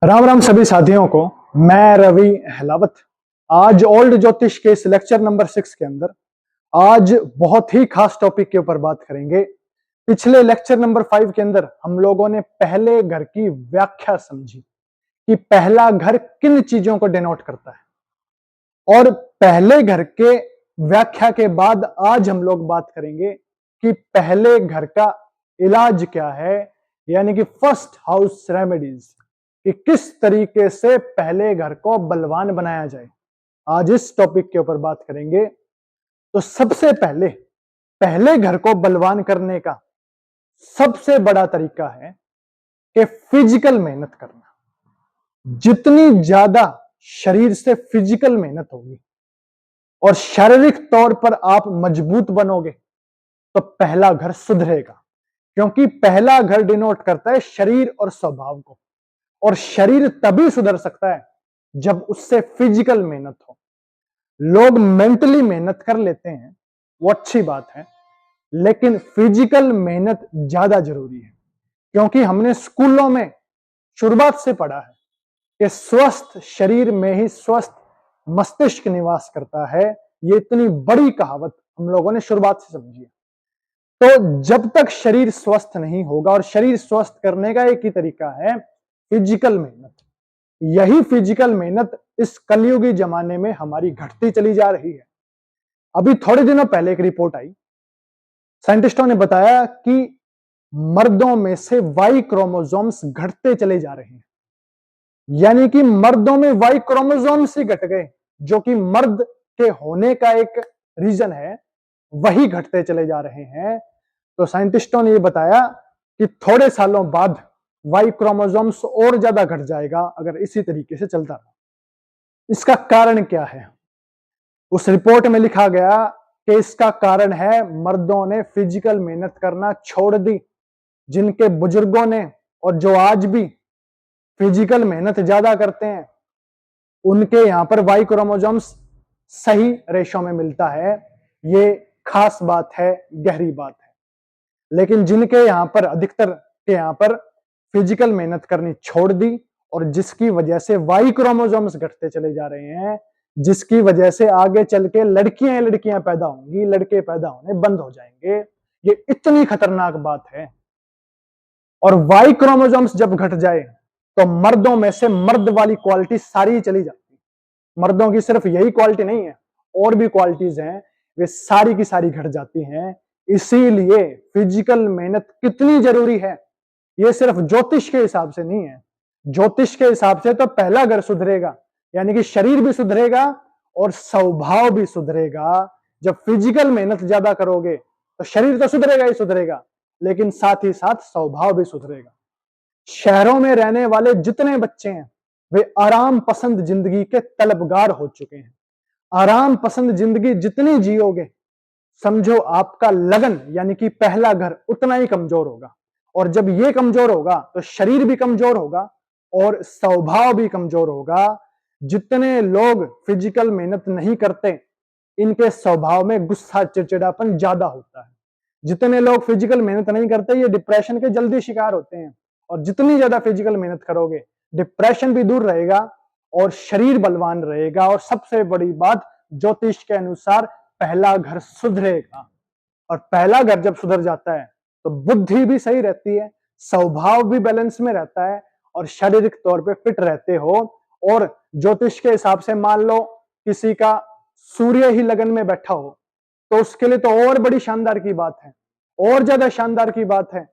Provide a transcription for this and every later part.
राम राम सभी साथियों को। मैं रवि अहलावत आज ओल्ड ज्योतिष के इस लेक्चर नंबर 6 के अंदर आज बहुत ही खास टॉपिक के ऊपर बात करेंगे। पिछले लेक्चर नंबर 5 के अंदर हम लोगों ने पहले घर की व्याख्या समझी कि पहला घर किन चीजों को डिनोट करता है, और पहले घर के व्याख्या के बाद आज हम लोग बात करेंगे कि पहले घर का इलाज क्या है, यानी कि फर्स्ट हाउस रेमेडीज, कि किस तरीके से पहले घर को बलवान बनाया जाए। आज इस टॉपिक के ऊपर बात करेंगे। तो सबसे पहले पहले घर को बलवान करने का सबसे बड़ा तरीका है कि फिजिकल मेहनत करना। जितनी ज्यादा शरीर से फिजिकल मेहनत होगी और शारीरिक तौर पर आप मजबूत बनोगे तो पहला घर सुधरेगा, क्योंकि पहला घर डिनोट करता है शरीर और स्वभाव को, और शरीर तभी सुधर सकता है जब उससे फिजिकल मेहनत हो। लोग मेंटली मेहनत कर लेते हैं, वो अच्छी बात है, लेकिन फिजिकल मेहनत ज्यादा जरूरी है, क्योंकि हमने स्कूलों में शुरुआत से पढ़ा है कि स्वस्थ शरीर में ही स्वस्थ मस्तिष्क निवास करता है। ये इतनी बड़ी कहावत हम लोगों ने शुरुआत से समझी है। तो जब तक शरीर स्वस्थ नहीं होगा, और शरीर स्वस्थ करने का एक ही तरीका है फिजिकल मेहनत, यही फिजिकल मेहनत इस कलयुगी जमाने में हमारी घटती चली जा रही है। अभी थोड़े दिनों पहले एक रिपोर्ट आई, साइंटिस्टों ने बताया कि मर्दों में से वाई क्रोमोसोम्स घटते चले जा रहे हैं, यानी कि मर्दों में वाई क्रोमोसोम्स ही घट गए, जो कि मर्द के होने का एक रीजन है, वही घटते चले जा रहे हैं। तो साइंटिस्टों ने यह बताया कि थोड़े सालों बाद वाई क्रोमोसोम्स और ज्यादा घट जाएगा अगर इसी तरीके से चलता रहा। इसका कारण क्या है? उस रिपोर्ट में लिखा गया कि इसका कारण है मर्दों ने फिजिकल मेहनत करना छोड़ दी। जिनके बुजुर्गों ने, और जो आज भी फिजिकल मेहनत ज्यादा करते हैं, उनके यहां पर वाई क्रोमोसोम्स सही रेशो में मिलता है। ये खास बात है, गहरी बात है। लेकिन जिनके यहां पर, अधिकतर के यहां पर फिजिकल मेहनत करनी छोड़ दी, और जिसकी वजह से वाई क्रोमोसोम्स घटते चले जा रहे हैं, जिसकी वजह से आगे चल के लड़कियां लड़कियां पैदा होंगी, लड़के पैदा होने बंद हो जाएंगे। ये इतनी खतरनाक बात है। और वाई क्रोमोसोम्स जब घट जाए तो मर्दों में से मर्द वाली क्वालिटी सारी चली जाती है। मर्दों की सिर्फ यही क्वालिटी नहीं है, और भी क्वालिटीज हैं, वे सारी की सारी घट जाती हैं। इसीलिए फिजिकल मेहनत कितनी जरूरी है, ये सिर्फ ज्योतिष के हिसाब से नहीं है। ज्योतिष के हिसाब से तो पहला घर सुधरेगा, यानी कि शरीर भी सुधरेगा और स्वभाव भी सुधरेगा। जब फिजिकल मेहनत ज्यादा करोगे तो शरीर तो सुधरेगा ही सुधरेगा, लेकिन साथ ही साथ स्वभाव भी सुधरेगा। शहरों में रहने वाले जितने बच्चे हैं, वे आराम पसंद जिंदगी के तलबगार हो चुके हैं। आराम पसंद जिंदगी जितनी जियोगे, समझो आपका लगन यानी कि पहला घर उतना ही कमजोर होगा। और जब ये कमजोर होगा तो शरीर भी कमजोर होगा और स्वभाव भी कमजोर होगा। जितने लोग फिजिकल मेहनत नहीं करते, इनके स्वभाव में गुस्सा चिड़चिड़ापन ज्यादा होता है। जितने लोग फिजिकल मेहनत नहीं करते, ये डिप्रेशन के जल्दी शिकार होते हैं। और जितनी ज्यादा फिजिकल मेहनत करोगे, डिप्रेशन भी दूर रहेगा और शरीर बलवान रहेगा। और सबसे बड़ी बात, ज्योतिष के अनुसार पहला घर सुधरेगा। और पहला घर जब सुधर जाता है तो बुद्धि भी सही रहती है, स्वभाव भी बैलेंस में रहता है, और शारीरिक तौर पे फिट रहते हो। और ज्योतिष के हिसाब से मान लो किसी का सूर्य ही लगन में बैठा हो, तो उसके लिए तो और बड़ी शानदार की बात है, और ज्यादा शानदार की बात है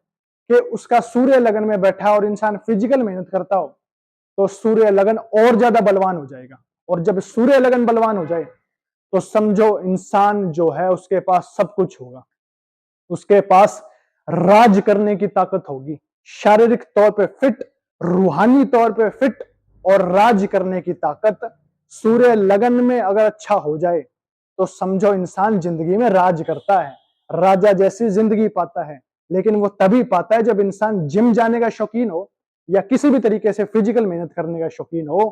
कि उसका सूर्य लगन में बैठा और इंसान फिजिकल मेहनत करता हो, तो सूर्य लगन और ज्यादा बलवान हो जाएगा। और जब सूर्य लगन बलवान हो जाए तो समझो इंसान जो है उसके पास सब कुछ होगा। उसके पास राज करने की ताकत होगी, शारीरिक तौर पे फिट, रूहानी तौर पे फिट, और राज करने की ताकत। सूर्य लगन में अगर अच्छा हो जाए तो समझो इंसान जिंदगी में राज करता है, राजा जैसी जिंदगी पाता है। लेकिन वो तभी पाता है जब इंसान जिम जाने का शौकीन हो, या किसी भी तरीके से फिजिकल मेहनत करने का शौकीन हो,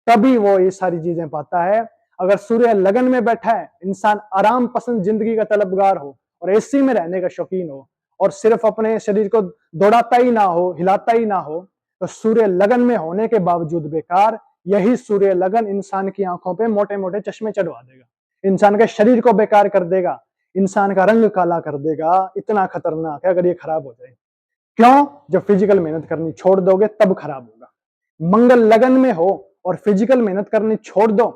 तभी वो ये सारी चीजें पाता है। अगर सूर्य लगन में बैठा है, इंसान आराम पसंद जिंदगी का तलबगार हो और एसी में रहने का शौकीन हो, और सिर्फ अपने शरीर को दौड़ाता ही ना हो, हिलाता ही ना हो, तो सूर्य लगन में होने के बावजूद बेकार, यही सूर्य लगन इंसान की आंखों पे मोटे मोटे चश्मे चढ़वा देगा, इंसान के शरीर को बेकार कर देगा, इंसान का रंग काला कर देगा। इतना खतरनाक है अगर ये खराब हो जाए। क्यों? जब फिजिकल मेहनत करनी छोड़ दोगे तब खराब होगा। मंगल लगन में हो और फिजिकल मेहनत करनी छोड़ दो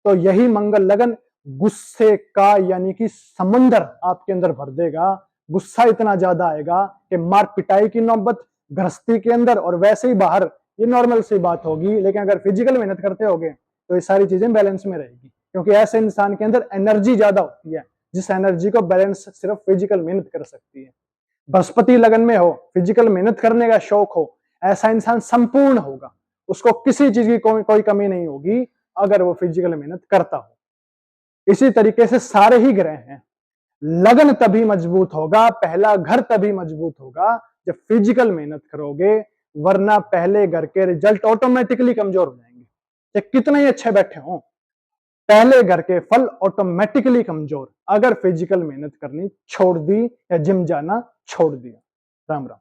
तो यही मंगल लगन गुस्से का यानी कि समंदर आपके अंदर भर देगा। गुस्सा इतना ज्यादा आएगा कि मार पिटाई की नौबत गृहस्थी के अंदर और वैसे ही बाहर, ये नॉर्मल सी बात होगी। लेकिन अगर फिजिकल मेहनत करते होगे तो ये सारी चीजें बैलेंस में रहेगी, क्योंकि ऐसे इंसान के अंदर एनर्जी ज्यादा होती है, जिस एनर्जी को बैलेंस सिर्फ फिजिकल मेहनत कर सकती है। बृहस्पति लगन में हो, फिजिकल मेहनत करने का शौक हो, ऐसा इंसान संपूर्ण होगा, उसको किसी चीज की कोई कमी नहीं होगी अगर वो फिजिकल मेहनत करता हो। इसी तरीके से सारे ही ग्रह हैं। लगन तभी मजबूत होगा, पहला घर तभी मजबूत होगा जब फिजिकल मेहनत करोगे, वरना पहले घर के रिजल्ट ऑटोमेटिकली कमजोर हो जाएंगे। चाहे कितने ही अच्छे बैठे हों, पहले घर के फल ऑटोमेटिकली कमजोर अगर फिजिकल मेहनत करनी छोड़ दी या जिम जाना छोड़ दिया। राम राम।